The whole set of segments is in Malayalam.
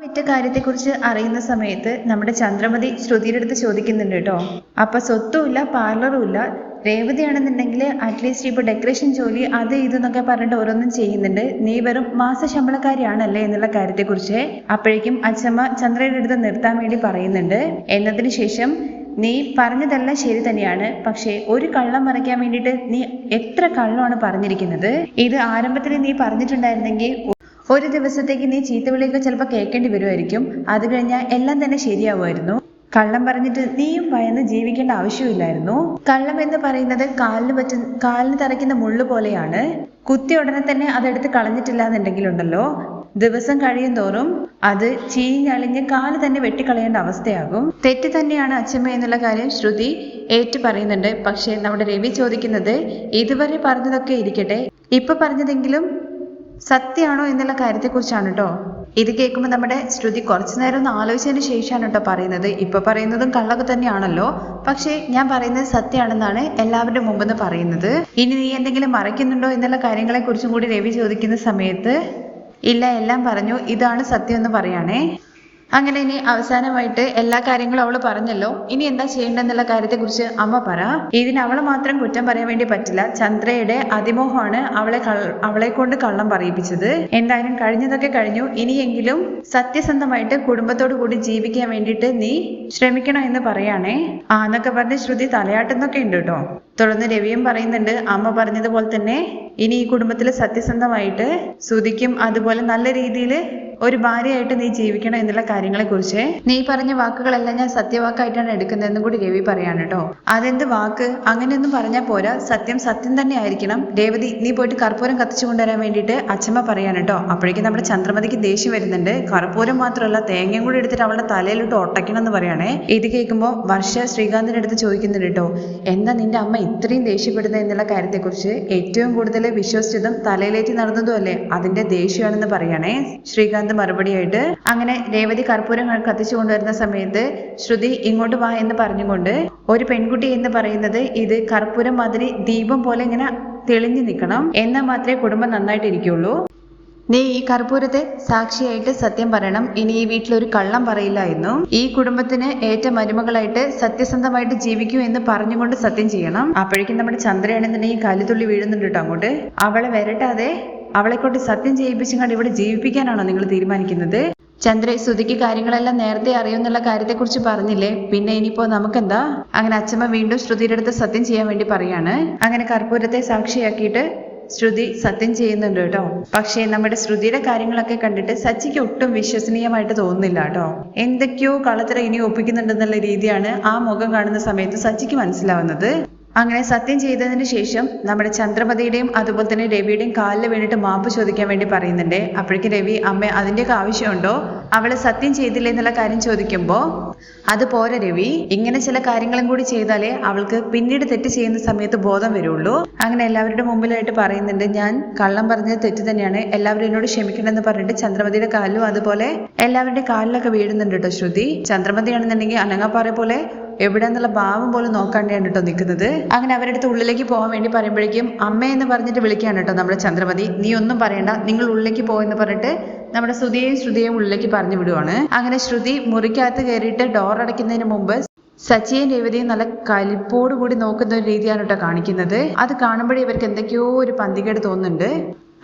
വിറ്റ കാര്യത്തെക്കുറിച്ച് അറിയുന്ന സമയത്ത് നമ്മുടെ ചന്ദ്രമതി ശ്രുതിയുടെ അടുത്ത് ചോദിക്കുന്നുണ്ട് കേട്ടോ. അപ്പൊ സ്വത്തുമില്ല, പാർലറും ഇല്ല. രേവതിയാണെന്നുണ്ടെങ്കിൽ അറ്റ്ലീസ്റ്റ് ഇപ്പൊ ഡെക്കറേഷൻ ജോലി അത് ഇതെന്നൊക്കെ പറഞ്ഞിട്ട് ഓരോന്നും ചെയ്യുന്നുണ്ട്. നീ വെറും മാസ ശമ്പളക്കാരിയാണല്ലേ എന്നുള്ള കാര്യത്തെക്കുറിച്ച് അപ്പോഴേക്കും അച്ഛമ്മ ചന്ദ്രയുടെ അടുത്ത് നിർത്താൻ വേണ്ടി പറയുന്നുണ്ട്. എന്നതിന് ശേഷം നീ പറഞ്ഞതെല്ലാം ശരി തന്നെയാണ്, പക്ഷേ ഒരു കള്ളം മറയ്ക്കാൻ വേണ്ടിയിട്ട് നീ എത്ര കള്ളമാണ് പറഞ്ഞിരിക്കുന്നത്. ഇത് ആരംഭത്തിൽ നീ പറഞ്ഞിട്ടുണ്ടായിരുന്നെങ്കിൽ ഒരു ദിവസത്തേക്ക് നീ ചീത്തവിളിയൊക്കെ ചിലപ്പോൾ കേൾക്കേണ്ടി വരുമായിരിക്കും. അത് കഴിഞ്ഞാൽ എല്ലാം തന്നെ ശരിയാവുമായിരുന്നു. കള്ളം പറഞ്ഞിട്ട് നീയും ഭയന്ന് ജീവിക്കേണ്ട ആവശ്യമില്ലായിരുന്നു. കള്ളം എന്ന് പറയുന്നത് കാലിന് തറയ്ക്കുന്ന മുള്ളു പോലെയാണ്. കുത്തിയ ഉടനെ തന്നെ അതെടുത്ത് കളഞ്ഞിട്ടില്ല എന്നുണ്ടെങ്കിലുണ്ടല്ലോ, ദിവസം കഴിയും തോറും അത് ചീഞ്ഞളിഞ്ഞ് കാല് തന്നെ വെട്ടിക്കളയേണ്ട അവസ്ഥയാകും. തെറ്റ് തന്നെയാണ് അച്ഛമ്മ എന്നുള്ള കാര്യം ശ്രുതി ഏറ്റു പറയുന്നുണ്ട്. പക്ഷെ നമ്മുടെ രവി ചോദിക്കുന്നത് ഇതുവരെ പറഞ്ഞതൊക്കെ ഇരിക്കട്ടെ, ഇപ്പൊ പറഞ്ഞതെങ്കിലും സത്യമാണോ എന്നുള്ള കാര്യത്തെക്കുറിച്ചാണ് കേട്ടോ. ഇത് കേൾക്കുമ്പോൾ നമ്മുടെ ശ്രുതി കുറച്ചു നേരം ഒന്ന് ആലോചിച്ചതിന് ശേഷമാണ് കേട്ടോ പറയുന്നത്. ഇപ്പൊ പറയുന്നതും കള്ളൊക്കെ തന്നെയാണല്ലോ, പക്ഷേ ഞാൻ പറയുന്നത് സത്യമാണെന്നാണ് എല്ലാവരുടെ മുമ്പെന്ന് പറയുന്നത്. ഇനി നീ എന്തെങ്കിലും മറയ്ക്കുന്നുണ്ടോ എന്നുള്ള കാര്യങ്ങളെ കുറിച്ചും കൂടി രവി ചോദിക്കുന്ന സമയത്ത് ഇല്ല, എല്ലാം പറഞ്ഞു, ഇതാണ് സത്യം എന്ന് പറയാണേ. അങ്ങനെ ഇനി അവസാനമായിട്ട് എല്ലാ കാര്യങ്ങളും അവള് പറഞ്ഞല്ലോ, ഇനി എന്താ ചെയ്യേണ്ടെന്നുള്ള കാര്യത്തെക്കുറിച്ച് അമ്മ പറ. ഇതിന് അവളെ മാത്രം കുറ്റം പറയാൻ വേണ്ടി പറ്റില്ല. ചന്ദ്രയുടെ അതിമോഹമാണ് അവളെ കൊണ്ട് കള്ളം പറയിപ്പിച്ചത്. എന്തായാലും കഴിഞ്ഞതൊക്കെ കഴിഞ്ഞു. ഇനിയെങ്കിലും സത്യസന്ധമായിട്ട് കുടുംബത്തോടു കൂടി ജീവിക്കാൻ വേണ്ടിയിട്ട് നീ ശ്രമിക്കണം എന്ന് പറയാണേ. എന്നൊക്കെ പറഞ്ഞ് ശ്രുതി തലയാട്ടുന്നൊക്കെ ഉണ്ട് കേട്ടോ. തുടർന്ന് രവിയും പറയുന്നുണ്ട് അമ്മ പറഞ്ഞതുപോലെ തന്നെ ഇനി ഈ കുടുംബത്തിൽ സത്യസന്ധമായിട്ട് ശ്രുതിക്കും അതുപോലെ നല്ല രീതിയിൽ ഒരു ഭാര്യയായിട്ട് നീ ജീവിക്കണം എന്നുള്ള കാര്യങ്ങളെ കുറിച്ച് നീ പറഞ്ഞ വാക്കുകളെല്ലാം ഞാൻ സത്യവാക്കായിട്ടാണ് എടുക്കുന്നതെന്നും കൂടി രവി പറയാണ് കേട്ടോ. അതെന്ത് വാക്ക്, അങ്ങനെയൊന്നും പറഞ്ഞാൽ പോരാ, സത്യം സത്യം തന്നെ ആയിരിക്കണം. രേവതി നീ പോയിട്ട് കർപ്പൂരം കത്തിച്ചു കൊണ്ടുവരാൻ വേണ്ടിയിട്ട് അച്ഛമ്മ പറയാണ് കേട്ടോ. അപ്പോഴേക്കും നമ്മുടെ ചന്ദ്രമതിക്ക് ദേഷ്യം വരുന്നുണ്ട്. കർപ്പൂരം മാത്രമല്ല തേങ്ങയും കൂടി എടുത്തിട്ട് അവളുടെ തലയിലിട്ട് ഒട്ടയ്ക്കണം എന്ന് പറയണേ. ഇത് കേൾക്കുമ്പോൾ വർഷ ശ്രീകാന്തിന്റെ അടുത്ത് ചോദിക്കുന്നുണ്ട് കേട്ടോ, എന്താ നിന്റെ അമ്മ ഇത്രയും ദേഷ്യപ്പെടുന്നത് എന്നുള്ള കാര്യത്തെക്കുറിച്ച്. ഏറ്റവും കൂടുതൽ വിശ്വസിച്ചതും തലയിലേറ്റി നടന്നതും അല്ലേ, അതിന്റെ ദേഷ്യമാണെന്ന് പറയണേ ശ്രീകാന്ത് മറുപടിയായിട്ട്. അങ്ങനെ രേവതി കർപ്പൂരം കത്തിച്ചു കൊണ്ടുവരുന്ന സമയത്ത് ശ്രുതി ഇങ്ങോട്ട് വാ എന്ന് പറഞ്ഞുകൊണ്ട്, ഒരു പെൺകുട്ടി എന്ന് പറയുന്നത് ഇത് കർപ്പൂരം മാതിരി ദീപം പോലെ ഇങ്ങനെ തെളിഞ്ഞു നിൽക്കണം, എന്നാൽ മാത്രമേ കുടുംബം നന്നായിട്ടിരിക്കുള്ളൂ. നീ ഈ കർപ്പൂരത്തെ സാക്ഷിയായിട്ട് സത്യം പറയണം. ഇനി ഈ വീട്ടിലൊരു കള്ളം പറയില്ല എന്നും ഈ കുടുംബത്തിന് ഏറ്റ മരുമകളായിട്ട് സത്യസന്ധമായിട്ട് ജീവിക്കൂ എന്ന് പറഞ്ഞുകൊണ്ട് സത്യം ചെയ്യണം. അപ്പോഴേക്കും നമ്മുടെ ചന്ദ്രയാണെന്നുണ്ടെങ്കിൽ കല്ലുതുള്ളി വീഴുന്നുണ്ട് കേട്ടോ അങ്ങോട്ട്. അവളെ വരട്ടാതെ അവളെ കൊണ്ട് സത്യം ചെയ്യിപ്പിച്ചും കണ്ട് ഇവിടെ ജീവിപ്പിക്കാനാണോ നിങ്ങൾ തീരുമാനിക്കുന്നത്? ചന്ദ്ര, ശ്രുതിക്ക് കാര്യങ്ങളെല്ലാം നേരത്തെ അറിയുമെന്നുള്ള കാര്യത്തെക്കുറിച്ച് പറഞ്ഞില്ലേ, പിന്നെ ഇനിയിപ്പോ നമുക്കെന്താ? അങ്ങനെ അച്ഛമ്മ വീണ്ടും ശ്രുതിയുടെ അടുത്ത് സത്യം ചെയ്യാൻ വേണ്ടി പറയാണ്. അങ്ങനെ കർപ്പൂരത്തെ സാക്ഷിയാക്കിയിട്ട് ശ്രുതി സത്യം ചെയ്യുന്നുണ്ട് കേട്ടോ. പക്ഷേ നമ്മുടെ ശ്രുതിയുടെ കാര്യങ്ങളൊക്കെ കണ്ടിട്ട് സച്ചിക്ക് ഒട്ടും വിശ്വസനീയമായിട്ട് തോന്നുന്നില്ല കേട്ടോ. എന്തൊക്കെയോ കളത്തര ഇനി ഒപ്പിക്കുന്നുണ്ടെന്നുള്ള രീതിയാണ് ആ മുഖം കാണുന്ന സമയത്ത് സച്ചിക്ക് മനസ്സിലാവുന്നത്. അങ്ങനെ സത്യം ചെയ്തതിന് ശേഷം നമ്മുടെ ചന്ദ്രമതിയുടെയും അതുപോലെ തന്നെ രവിയുടെയും കാലിൽ വീണിട്ട് മാപ്പ് ചോദിക്കാൻ വേണ്ടി പറയുന്നുണ്ട്. അപ്പോഴേക്കും രവി, അമ്മ അതിൻ്റെയൊക്കെ ആവശ്യമുണ്ടോ? അവള് സത്യം ചെയ്തില്ല എന്നുള്ള കാര്യം ചോദിക്കുമ്പോൾ അത് പോരാ രവി, ഇങ്ങനെ ചില കാര്യങ്ങളും കൂടി ചെയ്താലേ അവൾക്ക് പിന്നീട് തെറ്റ് ചെയ്യുന്ന സമയത്ത് ബോധം വരുള്ളൂ. അങ്ങനെ എല്ലാവരുടെ മുമ്പിലായിട്ട് പറയുന്നുണ്ട്, ഞാൻ കള്ളം പറഞ്ഞത് തെറ്റ് തന്നെയാണ്, എല്ലാവരും എന്നോട് ക്ഷമിക്കണമെന്ന് പറഞ്ഞിട്ട് ചന്ദ്രമതിയുടെ കാലിലും അതുപോലെ എല്ലാവരുടെ കാലിലൊക്കെ വീഴുന്നുണ്ട് കേട്ടോ ശ്രുതി. ചന്ദ്രമതിയാണെന്നുണ്ടെങ്കിൽ അനങ്ങാപ്പാറ പോലെ എവിടെന്നുള്ള ഭാവം പോലും നോക്കാണ്ടാണ് കേട്ടോ നിൽക്കുന്നത്. അങ്ങനെ അവരുടെ അടുത്ത് ഉള്ളിലേക്ക് പോകാൻ വേണ്ടി പറയുമ്പോഴേക്കും അമ്മ എന്ന് പറഞ്ഞിട്ട് വിളിക്കുകയാണ് കേട്ടോ നമ്മുടെ ചന്ദ്രമതി. നീ ഒന്നും പറയണ്ട, നിങ്ങൾ ഉള്ളിലേക്ക് പോയെന്ന് പറഞ്ഞിട്ട് നമ്മുടെ ശ്രുതിയെയും ഉള്ളിലേക്ക് പറഞ്ഞു വിടുവാണ്. അങ്ങനെ ശ്രുതി മുറിക്കകത്ത് കയറിയിട്ട് ഡോർ അടയ്ക്കുന്നതിന് മുമ്പ് സച്ചിയും രേവതിയും നല്ല കലിപ്പോട് കൂടി നോക്കുന്ന ഒരു രീതിയാണ് കേട്ടോ കാണിക്കുന്നത്. അത് കാണുമ്പോഴേ ഇവർക്ക് എന്തൊക്കെയോ ഒരു പന്തികേട് തോന്നുന്നുണ്ട്.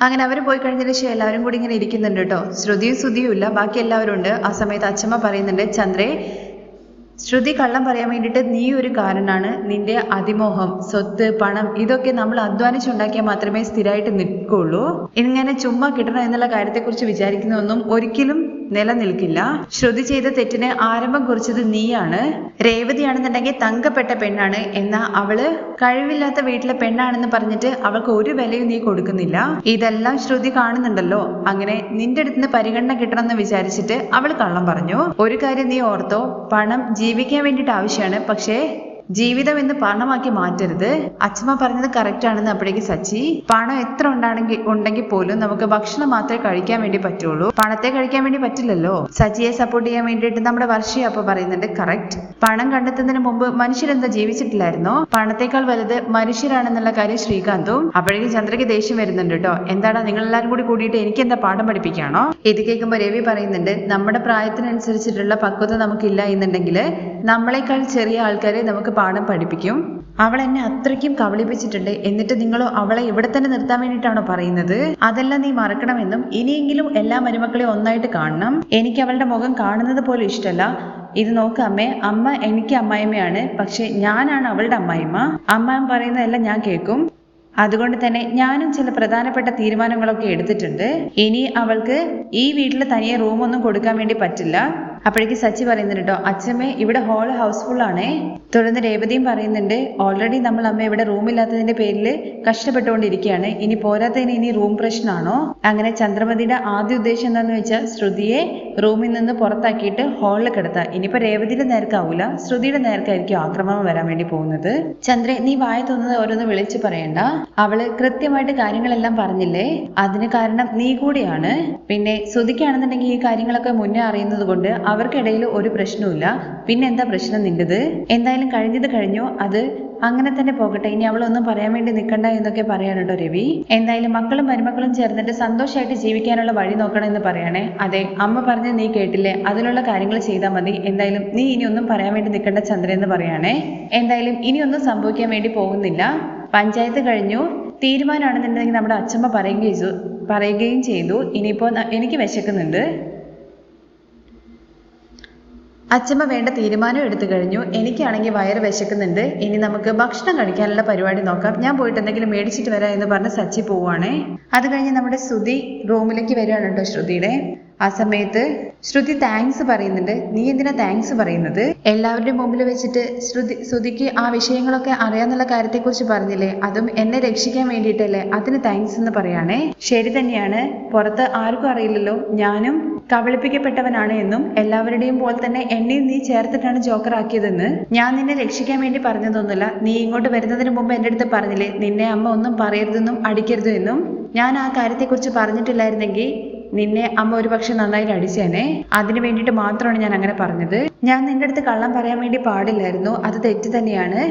അങ്ങനെ അവർ പോയി കഴിഞ്ഞതിന് ശേഷം എല്ലാവരും കൂടി ഇങ്ങനെ ഇരിക്കുന്നുണ്ട് കേട്ടോ. ശ്രുതിയും ഇല്ല, ബാക്കി എല്ലാവരും ഉണ്ട്. ആ സമയത്ത് അച്ഛമ്മ പറയുന്നുണ്ട്, ചന്ദ്രേ, ശ്രുതി കള്ളം പറയാൻ വേണ്ടിയിട്ട് നീ ഒരു കാരണമാണ്. നിന്റെ അതിമോഹം, സ്വത്ത്, പണം ഇതൊക്കെ നമ്മൾ അധ്വാനിച്ചുണ്ടാക്കിയാൽ മാത്രമേ സ്ഥിരമായിട്ട് നിൽക്കുള്ളൂ. ഇങ്ങനെ ചുമ്മാ കിട്ടണം എന്നുള്ള കാര്യത്തെക്കുറിച്ച് വിചാരിക്കുന്നതൊന്നും ഒരിക്കലും നിലനിൽക്കില്ല. ശ്രുതി ചെയ്ത തെറ്റിന് ആരംഭം കുറിച്ചത് നീയാണ്. രേവതിയാണെന്നുണ്ടെങ്കിൽ തങ്കപ്പെട്ട പെണ്ണാണ്, എന്നാ അവള് കഴിവില്ലാത്ത വീട്ടിലെ പെണ്ണാണെന്ന് പറഞ്ഞിട്ട് അവൾക്ക് ഒരു വിലയും നീ കൊടുക്കുന്നില്ല. ഇതെല്ലാം ശ്രുതി കാണുന്നുണ്ടല്ലോ. അങ്ങനെ നിന്റെ അടുത്ത് പരിഗണന കിട്ടണം എന്ന് വിചാരിച്ചിട്ട് അവൾ കള്ളം പറഞ്ഞു. ഒരു കാര്യം നീ ഓർത്തോ, പണം ജീവിക്കാൻ വേണ്ടിയിട്ട് ആവശ്യമാണ്, പക്ഷേ ജീവിതം എന്ന് പണമാക്കി മാറ്റരുത്. അച്ഛമ്മ പറഞ്ഞത് കറക്റ്റ് ആണെന്ന് അപ്പോഴേക്ക് സച്ചി. പണം എത്ര ഉണ്ടെങ്കിൽ പോലും നമുക്ക് ഭക്ഷണം മാത്രമേ കഴിക്കാൻ വേണ്ടി പറ്റുള്ളൂ, പണത്തെ കഴിക്കാൻ വേണ്ടി പറ്റില്ലല്ലോ. സച്ചിയെ സപ്പോർട്ട് ചെയ്യാൻ വേണ്ടിയിട്ട് നമ്മുടെ വർഷയെ അപ്പൊ പറയുന്നുണ്ട് കറക്റ്റ്. പണം കണ്ടെത്തുന്നതിന് മുമ്പ് മനുഷ്യരെന്താ ജീവിച്ചിട്ടില്ലായിരുന്നോ? പണത്തെക്കാൾ വലുത് മനുഷ്യരാണെന്നുള്ള കാര്യം ശ്രീകാന്തും. അപ്പോഴേക്കും ചന്ദ്രയ്ക്ക് ദേഷ്യം വരുന്നുണ്ട് കേട്ടോ. എന്താടാ നിങ്ങൾ എല്ലാവരും കൂടിയിട്ട് എനിക്ക് എന്താ പാഠം പഠിപ്പിക്കാണോ? ഇത് കേൾക്കുമ്പോൾ രവി പറയുന്നുണ്ട് നമ്മുടെ പ്രായത്തിനനുസരിച്ചിട്ടുള്ള പക്വത നമുക്കില്ല എന്നുണ്ടെങ്കിൽ നമ്മളെക്കാൾ ചെറിയ ആൾക്കാരെ നമുക്ക് പാഠം പഠിപ്പിക്കും. അവൾ എന്നെ അത്രയ്ക്കും കബളിപ്പിച്ചിട്ടുണ്ട്, എന്നിട്ട് നിങ്ങളോ അവളെ ഇവിടെ തന്നെ നിർത്താൻ വേണ്ടിയിട്ടാണോ പറയുന്നത്? അതെല്ലാം നീ മറക്കണമെന്നും ഇനിയെങ്കിലും എല്ലാ മരുമക്കളെയും ഒന്നായിട്ട് കാണണം. എനിക്ക് അവളുടെ മുഖം കാണുന്നത് പോലും ഇഷ്ടമല്ല. ഇത് നോക്ക് അമ്മേ, അമ്മ എനിക്ക് അമ്മായിമ്മയാണ്, പക്ഷെ ഞാനാണ് അവളുടെ അമ്മായിമ്മ. അമ്മ പറയുന്നതെല്ലാം ഞാൻ കേൾക്കും. അതുകൊണ്ട് തന്നെ ഞാനും ചില പ്രധാനപ്പെട്ട തീരുമാനങ്ങളൊക്കെ എടുത്തിട്ടുണ്ട്. ഇനി അവൾക്ക് ഈ വീട്ടിൽ തനിയെ റൂമൊന്നും കൊടുക്കാൻ വേണ്ടി പറ്റില്ല. അപ്പോഴേക്ക് സച്ചി പറയുന്നുണ്ട് കേട്ടോ, അച്ഛമ്മേ ഇവിടെ ഹോൾ ഹൗസ്ഫുൾ ആണേ. തുടർന്ന് രേവതിയും പറയുന്നുണ്ട് ഓൾറെഡി നമ്മൾ അമ്മ ഇവിടെ റൂമില്ലാത്തതിന്റെ പേരിൽ കഷ്ടപ്പെട്ടുകൊണ്ടിരിക്കുകയാണ്, ഇനി പോരാത്തതിന് ഇനി റൂം പ്രശ്നമാണോ? അങ്ങനെ ചന്ദ്രമതിയുടെ ആദ്യ ഉദ്ദേശം എന്താന്ന് വെച്ചാൽ ശ്രുതിയെ റൂമിൽ നിന്ന് പുറത്താക്കിയിട്ട് ഹാളിൽ കിടത്താം. ഇനിയിപ്പോ രേവതിയുടെ നേർക്കാവൂല, ശ്രുതിയുടെ നേർക്കായിരിക്കും ആക്രമണം വരാൻ വേണ്ടി പോകുന്നത്. ചന്ദ്രൻ നീ വായ തോന്നുന്നത് ഓരോന്ന് വിളിച്ചു പറയണ്ട. അവള് കൃത്യമായിട്ട് കാര്യങ്ങളെല്ലാം പറഞ്ഞില്ലേ, അതിന് കാരണം നീ കൂടിയാണ്. പിന്നെ ശ്രുതിക്കാണെന്നുണ്ടെങ്കിൽ ഈ കാര്യങ്ങളൊക്കെ മുന്നേ അറിയുന്നത് കൊണ്ട് അവർക്കിടയിൽ ഒരു പ്രശ്നവുമില്ല. പിന്നെ എന്താ പ്രശ്നം നിന്റേത്? എന്തായാലും കഴിഞ്ഞത് കഴിഞ്ഞു, അത് അങ്ങനെ തന്നെ പോകട്ടെ, ഇനി അവളൊന്നും പറയാൻ വേണ്ടി നിൽക്കണ്ട എന്നൊക്കെ പറയാനുണ്ടോ രവി. എന്തായാലും മക്കളും മരുമക്കളും ചേർന്നിട്ട് സന്തോഷമായിട്ട് ജീവിക്കാനുള്ള വഴി നോക്കണം എന്ന് പറയണേ. അതെ അമ്മ പറഞ്ഞ് നീ കേട്ടില്ലേ, അതിലുള്ള കാര്യങ്ങൾ ചെയ്താൽ മതി. എന്തായാലും നീ ഇനി ഒന്നും പറയാൻ വേണ്ടി നിൽക്കേണ്ട ചന്ദ്ര എന്ന് പറയണേ. എന്തായാലും ഇനിയൊന്നും സംഭവിക്കാൻ വേണ്ടി പോകുന്നില്ല. പഞ്ചായത്ത് കഴിഞ്ഞു, തീരുമാനമാണെന്നുണ്ടെങ്കിൽ നമ്മുടെ അച്ഛമ്മ പറയുകയും ചെയ്തു. ഇനിയിപ്പോ എനിക്ക് വിശക്കുന്നുണ്ട്. അച്ഛമ്മ വേണ്ട തീരുമാനം എടുത്തു കഴിഞ്ഞു. എനിക്കാണെങ്കിൽ വയറ് വിശക്കുന്നുണ്ട്. ഇനി നമുക്ക് ഭക്ഷണം കഴിക്കാനുള്ള പരിപാടി നോക്കാം, ഞാൻ പോയിട്ട് എന്തെങ്കിലും മേടിച്ചിട്ട് വരാം എന്ന് പറഞ്ഞ് സച്ചി പോവാണേ. അത് കഴിഞ്ഞ് നമ്മുടെ ശ്രുതി റൂമിലേക്ക് വരികയാണ് കേട്ടോ ശ്രുതിയുടെ. ആ സമയത്ത് ശ്രുതി താങ്ക്സ് പറയുന്നുണ്ട്. നീ എന്തിനാ താങ്ക്സ് പറയുന്നത്? എല്ലാവരുടെയും മുമ്പിൽ വെച്ചിട്ട് ശ്രുതിക്ക് ആ വിഷയങ്ങളൊക്കെ അറിയാന്നുള്ള കാര്യത്തെക്കുറിച്ച് പറഞ്ഞില്ലേ, അതും എന്നെ രക്ഷിക്കാൻ വേണ്ടിയിട്ടല്ലേ, അതിന് താങ്ക്സ് എന്ന് പറയാണേ. ശരി തന്നെയാണ്, പുറത്ത് ആർക്കും അറിയില്ലല്ലോ ഞാനും കബളിപ്പിക്കപ്പെട്ടവനാണ് എന്നും എല്ലാവരുടെയും പോലെ തന്നെ എന്നെയും നീ ചേർത്തിട്ടാണ് ജോക്കർ ആക്കിയതെന്ന്. ഞാൻ നിന്നെ രക്ഷിക്കാൻ വേണ്ടി പറഞ്ഞതൊന്നുമില്ല. നീ ഇങ്ങോട്ട് വരുന്നതിന് മുമ്പ് എൻ്റെ അടുത്ത് പറഞ്ഞില്ലേ നിന്നെ അമ്മ ഒന്നും പറയരുതെന്നും അടിക്കരുതെന്നും എന്നും. ഞാൻ ആ കാര്യത്തെക്കുറിച്ച് പറഞ്ഞിട്ടില്ലായിരുന്നെങ്കിൽ നിന്നെ അമ്മ ഒരു പക്ഷെ നന്നായിട്ട് അടിച്ചേനെ. അതിനു വേണ്ടിയിട്ട് മാത്രമാണ് ഞാൻ അങ്ങനെ പറഞ്ഞത്. ഞാൻ നിന്റെ അടുത്ത് കള്ളം പറയാൻ വേണ്ടി പാടില്ലായിരുന്നു, അത് തെറ്റ് തന്നെയാണ്.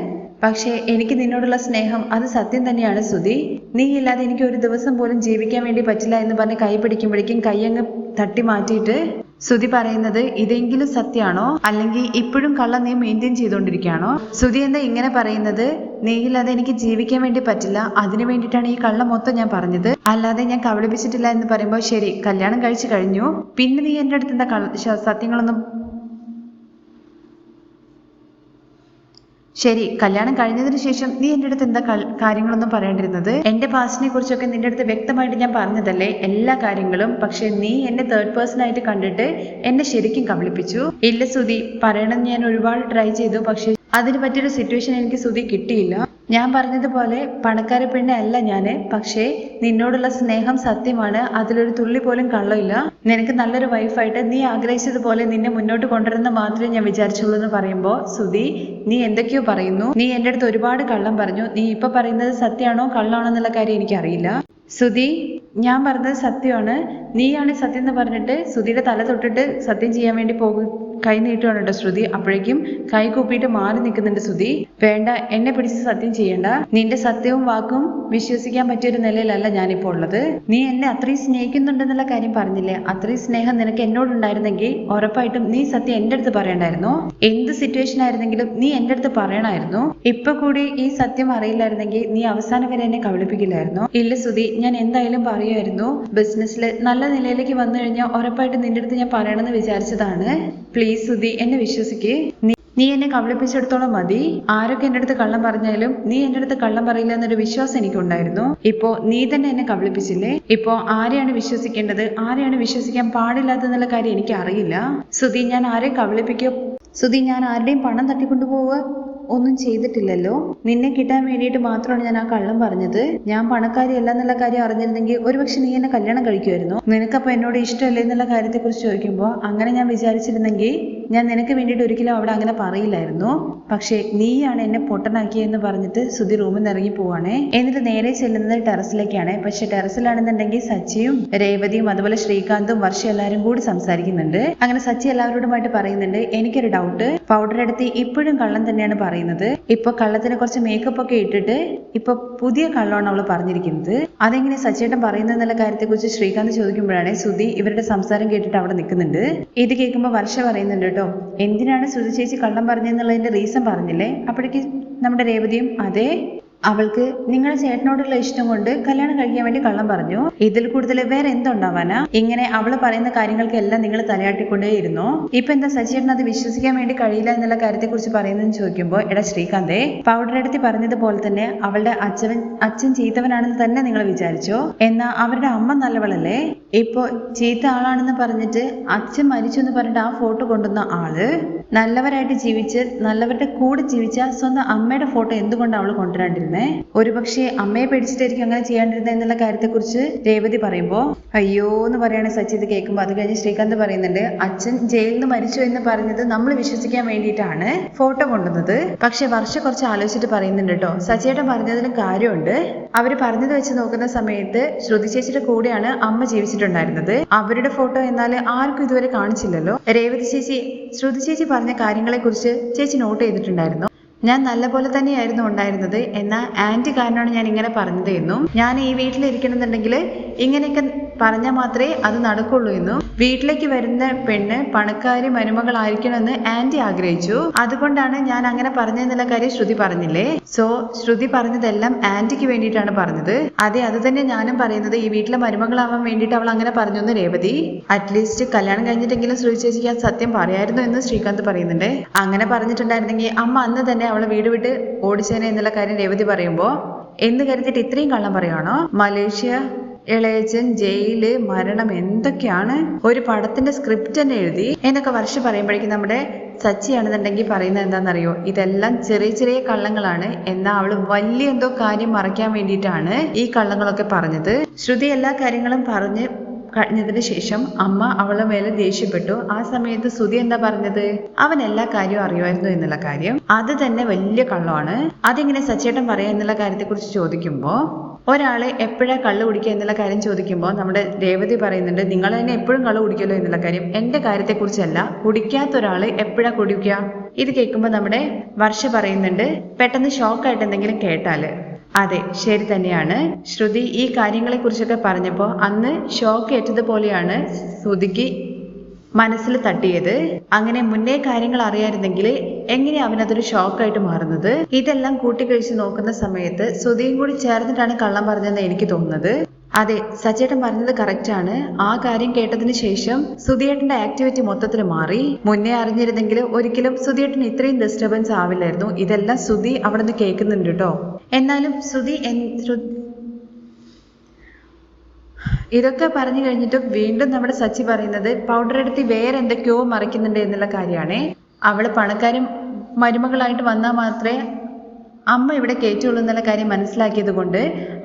പക്ഷേ എനിക്ക് നിന്നോടുള്ള സ്നേഹം അത് സത്യം തന്നെയാണ് ശ്രുതി. നീ ഇല്ലാതെ എനിക്ക് ഒരു ദിവസം പോലും ജീവിക്കാൻ വേണ്ടി പറ്റില്ല എന്ന് പറഞ്ഞ് കൈ പിടിക്കുമ്പോഴേക്കും കൈയങ്ങ് തട്ടി മാറ്റിയിട്ട് ശ്രുതി പറയുന്നത് ഇതെങ്കിലും സത്യമാണോ, അല്ലെങ്കിൽ ഇപ്പോഴും കള്ളം നീ മെയിൻറ്റെയിൻ ചെയ്തുകൊണ്ടിരിക്കുകയാണോ? ശ്രുതി എന്താ ഇങ്ങനെ പറയുന്നത്? നീ ഇല്ലാതെ എനിക്ക് ജീവിക്കാൻ വേണ്ടി പറ്റില്ല, അതിനു വേണ്ടിയിട്ടാണ് ഈ കള്ളം മൊത്തം ഞാൻ പറഞ്ഞത്, അല്ലാതെ ഞാൻ കബളിപ്പിച്ചിട്ടില്ല എന്ന് പറയുമ്പോൾ ശരി കല്യാണം കഴിച്ചു കഴിഞ്ഞു, പിന്നെ നീ എൻ്റെ അടുത്ത് എന്താ സത്യങ്ങളൊന്നും ശരി കല്യാണം കഴിഞ്ഞതിന് ശേഷം നീ എൻ്റെ അടുത്ത് എന്താ കാര്യങ്ങളൊന്നും പറയേണ്ടിരുന്നത്? എൻ്റെ പാസ്റ്റിനെ കുറിച്ചൊക്കെ നിന്റെ അടുത്ത് വ്യക്തമായിട്ട് ഞാൻ പറഞ്ഞതല്ലേ എല്ലാ കാര്യങ്ങളും. പക്ഷെ നീ എന്നെ തേർഡ് പേഴ്സൺ ആയിട്ട് കണ്ടിട്ട് എന്നെ ശരിക്കും കബളിപ്പിച്ചു. ഇല്ല ശ്രുതി, പറയണമെന്ന് ഞാൻ ഒരുപാട് ട്രൈ ചെയ്തു, പക്ഷെ അതിന് പറ്റിയൊരു സിറ്റുവേഷൻ എനിക്ക് ശ്രുതി കിട്ടിയില്ല. ഞാൻ പറഞ്ഞതുപോലെ പണക്കാരെ പെണ്ണെ അല്ല ഞാന്, പക്ഷേ നിന്നോടുള്ള സ്നേഹം സത്യമാണ്, അതിലൊരു തുള്ളി പോലും കള്ളമില്ല. നിനക്ക് നല്ലൊരു വൈഫായിട്ട് നീ ആഗ്രഹിച്ചതുപോലെ നിന്നെ മുന്നോട്ട് കൊണ്ടുവരുന്ന മാത്രമേ ഞാൻ വിചാരിച്ചുള്ളൂ എന്ന് പറയുമ്പോൾ ശ്രുതി നീ എന്തൊക്കെയോ പറയുന്നു. നീ എൻ്റെ അടുത്ത് ഒരുപാട് കള്ളം പറഞ്ഞു. നീ ഇപ്പൊ പറയുന്നത് സത്യമാണോ കള്ളമാണോ എന്നുള്ള കാര്യം എനിക്കറിയില്ല. ശ്രുതി ഞാൻ പറഞ്ഞത് സത്യമാണ്, നീയാണ് സത്യം എന്ന് പറഞ്ഞിട്ട് ശ്രുതിയുടെ തല തൊട്ടിട്ട് സത്യം ചെയ്യാൻ വേണ്ടി കൈ നീട്ടുകയാണ് കേട്ടോ ശ്രുതി. അപ്പോഴേക്കും കൈ കൂപ്പിയിട്ട് മാറി നിൽക്കുന്നുണ്ട് ശ്രുതി. വേണ്ട, എന്നെ പിടിച്ച് സത്യം ചെയ്യണ്ട. നിന്റെ സത്യവും വാക്കും വിശ്വസിക്കാൻ പറ്റിയൊരു നിലയിലല്ല ഞാനിപ്പോൾ ഉള്ളത്. നീ എന്നെ അത്രയും സ്നേഹിക്കുന്നുണ്ടെന്നുള്ള കാര്യം പറഞ്ഞില്ലേ, അത്രയും സ്നേഹം നിനക്ക് എന്നോടുണ്ടായിരുന്നെങ്കിൽ ഉറപ്പായിട്ടും നീ സത്യം എൻ്റെ അടുത്ത് പറയണ്ടായിരുന്നു. എന്ത് സിറ്റുവേഷൻ ആയിരുന്നെങ്കിലും നീ എൻ്റെ അടുത്ത് പറയണമായിരുന്നു. ഇപ്പൊ കൂടി ഈ സത്യം അറിയില്ലായിരുന്നെങ്കിൽ നീ അവസാനം വരെ എന്നെ കബളിപ്പിക്കില്ലായിരുന്നു. ഇല്ല ശ്രുതി, ഞാൻ എന്തായാലും പറയുമായിരുന്നു. ബിസിനസ്സിൽ നല്ല നിലയിലേക്ക് വന്നു കഴിഞ്ഞാൽ ഉറപ്പായിട്ട് നിന്റെ അടുത്ത് ഞാൻ പറയണമെന്ന് വിചാരിച്ചതാണ്. പ്ലീസ് ശ്രുതി, എന്നെ വിശ്വസിക്ക്. നീ എന്നെ കബളിപ്പിച്ചെടുത്തോളം മതി. ആരൊക്കെ എൻ്റെ അടുത്ത് കള്ളം പറഞ്ഞാലും നീ എൻ്റെ അടുത്ത് കള്ളം പറയില്ല എന്നൊരു വിശ്വാസം എനിക്കുണ്ടായിരുന്നു. ഇപ്പോ നീ തന്നെ എന്നെ കബളിപ്പിച്ചില്ലേ. ഇപ്പോ ആരെയാണ് വിശ്വസിക്കേണ്ടത്, ആരെയാണ് വിശ്വസിക്കാൻ പാടില്ലാത്തെന്നുള്ള കാര്യം എനിക്ക് അറിയില്ല. ശ്രുതി, ഞാൻ ആരെയും കബളിപ്പിക്കോ? ശ്രുതി, ഞാൻ ആരുടെയും പണം തട്ടിക്കൊണ്ടുപോവുക ഒന്നും ചെയ്തിട്ടില്ലല്ലോ. നിന്നെ കിട്ടാൻ വേണ്ടിയിട്ട് മാത്രമാണ് ഞാൻ ആ കള്ളം പറഞ്ഞത്. ഞാൻ പണക്കാരിയല്ല എന്നുള്ള കാര്യം അറിഞ്ഞിരുന്നെങ്കിൽ ഒരുപക്ഷെ നീ എന്നെ കല്യാണം കഴിക്കുമായിരുന്നു. നിനക്കപ്പോൾ എന്നോട് ഇഷ്ടമല്ലേ എന്നുള്ള കാര്യത്തെക്കുറിച്ച് ചോദിക്കുമ്പോൾ അങ്ങനെ ഞാൻ വിചാരിച്ചിരുന്നെങ്കിൽ ഞാൻ നിനക്ക് വേണ്ടിയിട്ട് ഒരിക്കലും അവിടെ അങ്ങനെ പറയില്ലായിരുന്നു, പക്ഷേ നീയാണ് എന്നെ പൊട്ടനാക്കിയെന്ന് പറഞ്ഞിട്ട് ശ്രുതി റൂമിൽ നിന്ന് ഇറങ്ങി പോവാണേ. എന്നിട്ട് നേരെ ചെല്ലുന്നത് ടെറസിലേക്കാണ്. പക്ഷെ ടെറസിലാണെന്നുണ്ടെങ്കിൽ സച്ചിയും രേവതിയും അതുപോലെ ശ്രീകാന്തും വർഷ എല്ലാവരും കൂടി സംസാരിക്കുന്നുണ്ട്. അങ്ങനെ സച്ചി എല്ലാവരോടുമായിട്ട് പറയുന്നുണ്ട്, എനിക്കൊരു ഡൗട്ട്, പൗഡർ എടുത്ത് ഇപ്പോഴും കള്ളം തന്നെയാണ് പറയുന്നത്. ഇപ്പൊ കള്ളത്തിന് കുറച്ച് മേക്കപ്പ് ഒക്കെ ഇട്ടിട്ട് ഇപ്പൊ പുതിയ കള്ളമാണ് അവള് പറഞ്ഞിരിക്കുന്നത്. അതെങ്ങനെ സച്ചേട്ടൻ പറയുന്നതെന്നുള്ള കാര്യത്തെക്കുറിച്ച് ശ്രീകാന്ത് ചോദിക്കുമ്പോഴാണ് ശ്രുതി ഇവരുടെ സംസാരം കേട്ടിട്ട് അവിടെ നിൽക്കുന്നുണ്ട്. ഇത് കേൾക്കുമ്പോൾ വർഷ പറയുന്നുണ്ട് കേട്ടോ, എന്തിനാണ് ശ്രുതി ചേച്ചി കള്ളം പറഞ്ഞെന്നുള്ളതിന്റെ റീസൺ പറഞ്ഞില്ലേ? അപ്പോഴേക്ക് നമ്മുടെ രേവതിയും അതെ, അവൾക്ക് നിങ്ങളുടെ ചേട്ടനോടുള്ള ഇഷ്ടം കൊണ്ട് കല്യാണം കഴിക്കാൻ വേണ്ടി കള്ളം പറഞ്ഞു. ഇതിൽ കൂടുതൽ വേറെ എന്തുണ്ടാവാനാ? ഇങ്ങനെ അവള് പറയുന്ന കാര്യങ്ങൾക്കെല്ലാം നിങ്ങൾ തലയാട്ടിക്കൊണ്ടേയിരുന്നോ? ഇപ്പൊ എന്താ സച്ചേട്ടൻ അത് വിശ്വസിക്കാൻ വേണ്ടി കഴിയില്ല എന്നുള്ള കാര്യത്തെ കുറിച്ച് പറയുന്നതെന്ന് ചോദിക്കുമ്പോൾ, എടാ ശ്രീകാന്തേ, പൗഡർ എടുത്ത് പറഞ്ഞതുപോലെ തന്നെ അവളുടെ അച്ഛൻ ചീത്തവനാണെന്ന് തന്നെ നിങ്ങൾ വിചാരിച്ചോ? എന്നാ അവരുടെ അമ്മ നല്ലവളല്ലേ? ഇപ്പൊ ചീത്ത ആളാണെന്ന് പറഞ്ഞിട്ട് അച്ഛൻ മരിച്ചു എന്ന് പറഞ്ഞിട്ട് ആ ഫോട്ടോ കൊണ്ടുവന്ന ആള് നല്ലവരായിട്ട് ജീവിച്ച് നല്ലവരുടെ കൂടെ ജീവിച്ച സ്വന്തം അമ്മയുടെ ഫോട്ടോ എന്തുകൊണ്ട് അവള് കൊണ്ടുവരാണ്ടിരുന്നത്? ഒരുപക്ഷെ അമ്മയെ പേടിച്ചിട്ടായിരിക്കും അങ്ങനെ ചെയ്യാണ്ടിരുന്നത് എന്നുള്ള കാര്യത്തെക്കുറിച്ച് രേവതി പറയുമ്പോ അയ്യോ എന്ന് പറയാണ് സച്ചി. ഇത് കേൾക്കുമ്പോൾ അത് കഴിഞ്ഞ് ശ്രീകാന്ത് പറയുന്നുണ്ട്, അച്ഛൻ ജയിലിൽ നിന്ന് മരിച്ചു എന്ന് പറഞ്ഞത് നമ്മൾ വിശ്വസിക്കാൻ വേണ്ടിയിട്ടാണ് ഫോട്ടോ കൊണ്ടുവന്നത്. പക്ഷെ വർഷ കുറച്ച് ആലോചിച്ചിട്ട് പറയുന്നുണ്ട് കേട്ടോ, സച്ചിയേട്ടൻ പറഞ്ഞതിന് കാര്യമുണ്ട്. അവര് പറഞ്ഞത് വെച്ച് നോക്കുന്ന സമയത്ത് ശ്രുതി ചേച്ചിയുടെ കൂടെയാണ് അമ്മ ജീവിച്ചിട്ടുണ്ടായിരുന്നത്. അവരുടെ ഫോട്ടോ എന്നാൽ ആർക്കും ഇതുവരെ കാണിച്ചില്ലല്ലോ. രേവതി ചേച്ചി ശ്രുതി ചേച്ചി പറഞ്ഞ കാര്യങ്ങളെ കുറിച്ച് ചേച്ചി നോട്ട് ചെയ്തിട്ടുണ്ടായിരുന്നു. ഞാൻ നല്ല പോലെ തന്നെയായിരുന്നു ഉണ്ടായിരുന്നത്, എന്നാൽ ആന്റി കാരണമാണ് ഞാൻ ഇങ്ങനെ പറഞ്ഞത് എന്നും ഞാൻ ഈ വീട്ടിലിരിക്കണമെന്നുണ്ടെങ്കിൽ ഇങ്ങനെയൊക്കെ പറഞ്ഞാൽ മാത്രമേ അത് നടക്കുള്ളൂ എന്നും വീട്ടിലേക്ക് വരുന്ന പെണ്ണ് പണക്കാരി മരുമകളായിരിക്കണമെന്ന് ആന്റി ആഗ്രഹിച്ചു, അതുകൊണ്ടാണ് ഞാൻ അങ്ങനെ പറഞ്ഞെന്നുള്ള കാര്യം ശ്രുതി പറഞ്ഞില്ലേ? സോ ശ്രുതി പറഞ്ഞതെല്ലാം ആന്റിക്ക് വേണ്ടിയിട്ടാണ് പറഞ്ഞത്. അതെ, അത് തന്നെ ഞാനും പറയുന്നത്, ഈ വീട്ടിലെ മരുമകളാവാൻ വേണ്ടിയിട്ട് അവൾ അങ്ങനെ പറഞ്ഞു എന്ന് രേവതി. അറ്റ്ലീസ്റ്റ് കല്യാണം കഴിഞ്ഞിട്ടെങ്കിലും ശ്രുതി ചേച്ചിക്ക് ആ സത്യം പറയായിരുന്നു എന്ന് ശ്രീകാന്ത് പറയുന്നുണ്ട്. അങ്ങനെ പറഞ്ഞിട്ടുണ്ടായിരുന്നെങ്കിൽ അമ്മ അന്ന് തന്നെ അവളെ വീട് വിട്ട് ഓടിച്ചേനെ എന്നുള്ള കാര്യം രേവതി പറയുമ്പോ എന്ന് കരുതിയിട്ട് ഇത്രയും കള്ളം പറയുവാണോ? മലേഷ്യ, ഇളയച്ചൻ, ജയില്, മരണം, എന്തൊക്കെയാണ് ഒരു പടത്തിന്റെ സ്ക്രിപ്റ്റ് തന്നെ എഴുതി എന്നൊക്കെ വർഷ പറയുമ്പോഴേക്കും നമ്മുടെ സച്ചിയാണെന്നുണ്ടെങ്കിൽ പറയുന്നത് എന്താണെന്നറിയോ? ഇതെല്ലാം ചെറിയ ചെറിയ കള്ളങ്ങളാണ്, എന്നാൽ അവള് വലിയ എന്തോ കാര്യം മറയ്ക്കാൻ വേണ്ടിയിട്ടാണ് ഈ കള്ളങ്ങളൊക്കെ പറഞ്ഞത്. ശ്രുതി എല്ലാ കാര്യങ്ങളും പറഞ്ഞ് കഴിഞ്ഞതിന് ശേഷം അമ്മ അവളെ മേലെ ദേഷ്യപ്പെട്ടു. ആ സമയത്ത് ശ്രുതി എന്താ പറഞ്ഞത്? അവൻ എല്ലാ കാര്യവും അറിയുമായിരുന്നു എന്നുള്ള കാര്യം. അത് തന്നെ വലിയ കള്ളമാണ്. അതെങ്ങനെ സച്ചേട്ടൻ പറയാ എന്നുള്ള കാര്യത്തെ കുറിച്ച് ചോദിക്കുമ്പോ, ഒരാള് എപ്പോഴാ കള്ള് കുടിക്കുക എന്നുള്ള കാര്യം ചോദിക്കുമ്പോൾ നമ്മുടെ രേവതി പറയുന്നുണ്ട്, നിങ്ങൾ തന്നെ എപ്പോഴും കള്ള് കുടിക്കല്ലോ എന്നുള്ള കാര്യം. എന്റെ കാര്യത്തെക്കുറിച്ചല്ല, കുടിക്കാത്ത ഒരാള് എപ്പോഴാ കുടിക്കുക? ഇത് കേൾക്കുമ്പോൾ നമ്മുടെ വർഷ പറയുന്നുണ്ട്, പെട്ടെന്ന് ഷോക്കായിട്ട് എന്തെങ്കിലും കേട്ടാല്. അതെ, ശരി തന്നെയാണ്. ശ്രുതി ഈ കാര്യങ്ങളെ കുറിച്ചൊക്കെ പറഞ്ഞപ്പോൾ അന്ന് ഷോക്ക് ഏറ്റതുപോലെയാണ് ശ്രുതിക്ക് മനസ്സിൽ തട്ടിയത്. അങ്ങനെ മുന്നേ കാര്യങ്ങൾ അറിയായിരുന്നെങ്കിൽ എങ്ങനെ അവനതൊരു ഷോക്കായിട്ട് മാറുന്നത്? ഇതെല്ലാം കൂട്ടിക്കഴിച്ച് നോക്കുന്ന സമയത്ത് ശ്രുതിയും കൂടി ചേർന്നിട്ടാണ് കള്ളം പറഞ്ഞതെന്ന് എനിക്ക് തോന്നുന്നത്. അതെ, സച്ചേട്ടൻ പറഞ്ഞത് കറക്റ്റ് ആണ്. ആ കാര്യം കേട്ടതിന് ശേഷം സുധിയേട്ടന്റെ ആക്ടിവിറ്റി മൊത്തത്തിൽ മാറി. മുന്നേ അറിഞ്ഞിരുന്നെങ്കിൽ ഒരിക്കലും സുധിയേട്ടന് ഇത്രയും ഡിസ്റ്റർബൻസ് ആവില്ലായിരുന്നു. ഇതെല്ലാം ശ്രുതി അവിടെ നിന്ന് കേൾക്കുന്നുണ്ട് കേട്ടോ. എന്നാലും ഇതൊക്കെ പറഞ്ഞു കഴിഞ്ഞിട്ട് വീണ്ടും നമ്മുടെ സച്ചി പറയുന്നത് പൗഡർ എടുത്ത് വേറെ എന്തൊക്കെയോ മറിക്കുന്നുണ്ട് എന്നുള്ള കാര്യമാണ്. അവള് പണക്കാരും മരുമകളായിട്ട് വന്നാൽ മാത്രമേ അമ്മ ഇവിടെ കയറ്റുള്ളൂ എന്നുള്ള കാര്യം മനസ്സിലാക്കിയത് കൊണ്ട്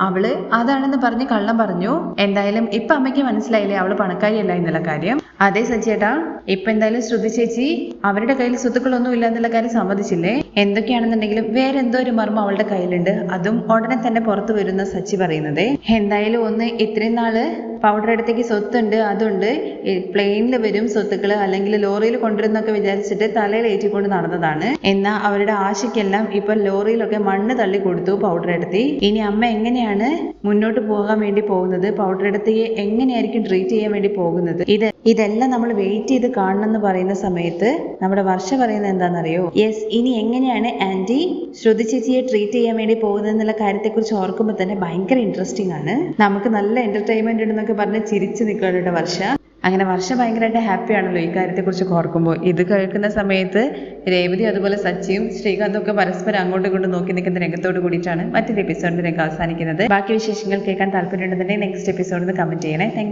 അവള് അതാണെന്ന് പറഞ്ഞ് കള്ളം പറഞ്ഞു. എന്തായാലും ഇപ്പൊ അമ്മയ്ക്ക് മനസ്സിലായില്ലേ അവള് പണക്കാരിയല്ല എന്നുള്ള കാര്യം. അതെ സച്ചേട്ടാ, ഇപ്പൊ എന്തായാലും ശ്രുതി ചേച്ചി അവരുടെ കയ്യിൽ സ്വത്തുക്കളൊന്നും ഇല്ല എന്നുള്ള കാര്യം സമ്മതിച്ചില്ലേ? എന്തൊക്കെയാണെന്നുണ്ടെങ്കിലും വേറെ എന്തോ ഒരു മർമ്മം അവളുടെ കയ്യിലുണ്ട്, അതും ഉടനെ തന്നെ പുറത്തു വരുന്ന സച്ചി പറയുന്നത്. എന്തായാലും ഒന്ന് ഇത്രയും നാള് പൗഡർ അടുത്തേക്ക് സ്വത്തുണ്ട്, അതുണ്ട്, പ്ലെയിനിൽ വരും സ്വത്തുക്കള് അല്ലെങ്കിൽ ലോറിയിൽ കൊണ്ടുവരുന്നൊക്കെ വിചാരിച്ചിട്ട് തലയിൽ ഏറ്റിക്കൊണ്ട് നടന്നതാണ്. എന്നാൽ അവരുടെ ആശയ്ക്കെല്ലാം ഇപ്പൊ ലോറിയിലൊക്കെ മണ്ണ് തള്ളി കൊടുത്തു പൗഡർ എടുത്തി. ഇനി അമ്മ എങ്ങനെയാണ് മുന്നോട്ട് പോകാൻ വേണ്ടി പോകുന്നത്? പൗഡർ എടുത്തിയെ എങ്ങനെയായിരിക്കും ട്രീറ്റ് ചെയ്യാൻ വേണ്ടി പോകുന്നത്? ഇതെല്ലാം നമ്മൾ വെയിറ്റ് ചെയ്ത് കാണണം എന്ന് പറയുന്ന സമയത്ത് നമ്മുടെ വർഷ പറയുന്നത് എന്താണെന്നറിയോ? യെസ്, ഇനി എങ്ങനെയാണ് ആന്റി ശ്രുതി ചേച്ചിയെ ട്രീറ്റ് ചെയ്യാൻ വേണ്ടി പോകുന്നത് എന്നുള്ള കാര്യത്തെക്കുറിച്ച് ഓർക്കുമ്പോൾ തന്നെ ഭയങ്കര ഇൻട്രസ്റ്റിംഗ് ആണ്. നമുക്ക് നല്ല എന്റർടൈൻമെന്റ് ഉണ്ടെന്നൊക്കെ പറഞ്ഞ് ചിരിച്ചു നിൽക്കുകയാണ് വർഷ. അങ്ങനെ വർഷ ഭയങ്കരമായിട്ട് ഹാപ്പി ആണല്ലോ ഈ കാര്യത്തെക്കുറിച്ച് ഓർക്കുമ്പോൾ. ഇത് കേൾക്കുന്ന സമയത്ത് രേവതി അതുപോലെ സച്ചിയും ശ്രീകാന്തും ഒക്കെ പരസ്പരം അങ്ങോട്ടും ഇങ്ങോട്ടും നോക്കി നിൽക്കുന്ന രംഗത്തോട് കൂടിയിട്ടാണ് മറ്റൊരു എപ്പിസോഡിന്റെ രംഗം അവസാനിക്കുന്നത്. ബാക്കി വിശേഷങ്ങൾ കേൾക്കാൻ താല്പര്യമുണ്ടെന്നുണ്ടെങ്കിൽ നെക്സ്റ്റ് എപ്പിസോഡിൽ കമന്റ് ചെയ്യണേ.